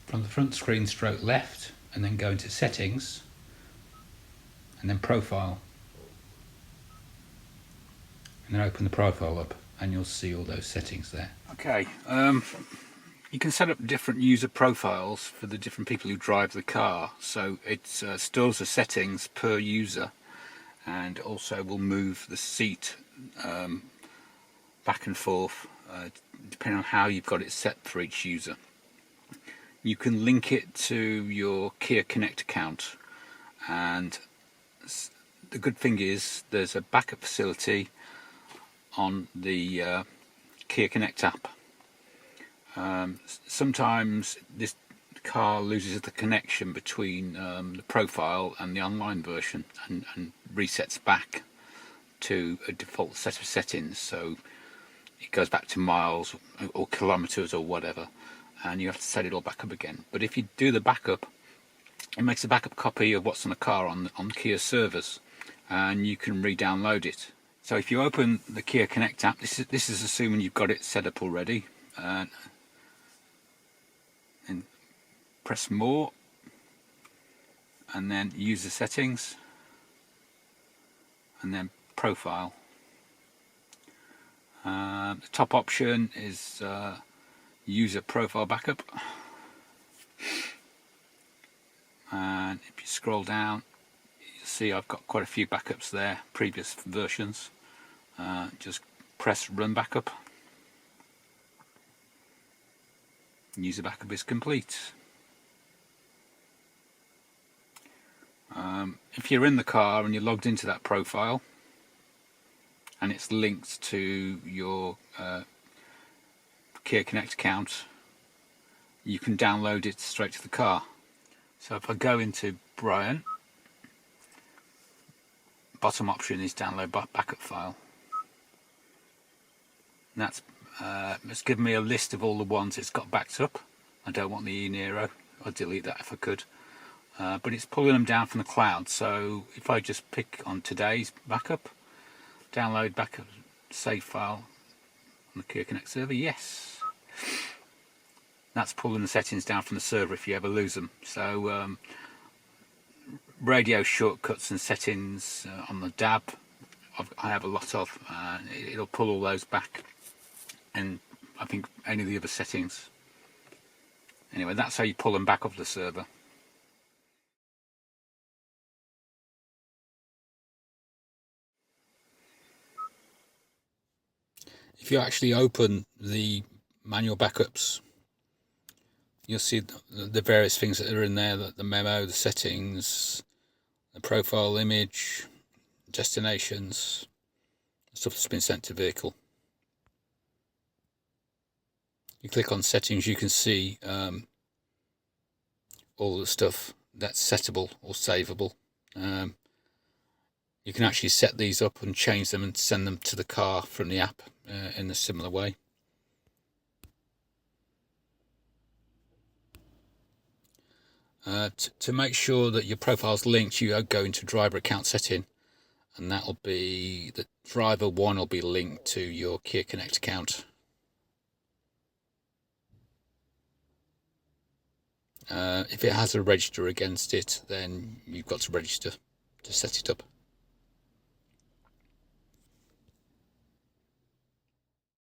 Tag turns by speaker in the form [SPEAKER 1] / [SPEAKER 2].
[SPEAKER 1] from the front screen stroke left, and then go into settings and then profile, and then open the profile up and you'll see all those settings there. Okay, you can set up different user profiles for the different people who drive the car, so it stores the settings per user and also will move the seat back and forth depending on how you've got it set for each user. You can link it to your Kia Connect account, and the good thing is there's a backup facility on the Kia Connect app. Sometimes this car loses the connection between the profile and the online version and resets back to a default set of settings, so it goes back to miles or kilometers or whatever, and you have to set it all back up again. But if you do the backup, it makes a backup copy of what's on the car on Kia servers, and you can re-download it. So if you open the Kia Connect app, this is assuming you've got it set up already, and press more, and then user settings, and then profile. The top option is user profile backup, and if you scroll down you'll see I've got quite a few backups there, previous versions. Just press run backup. User backup is complete. If you're in the car and you're logged into that profile and it's linked to your Kia Connect account, you can download it straight to the car. So if I go into Brian, bottom option is download backup file. And that's it's given me a list of all the ones it's got backed up. I don't want the e-Nero, I'd delete that if I could. But it's pulling them down from the cloud, so if I just pick on today's backup, download backup save file on the Kia Connect server, yes. That's pulling the settings down from the server if you ever lose them. So radio shortcuts and settings on the DAB, I have a lot of, it'll pull all those back, and I think any of the other settings. Anyway, that's how you pull them back off the server. If you actually open the manual backups, you'll see the various things that are in there, the memo, the settings, the profile image, destinations, stuff that's been sent to vehicle. You click on settings, you can see all the stuff that's settable or savable. You can actually set these up and change them and send them to the car from the app in a similar way. To make sure that your profile's linked, you go into driver account setting, and that'll be the driver one will be linked to your Kia Connect account. If it has a register against it, then you've got to register to set it up.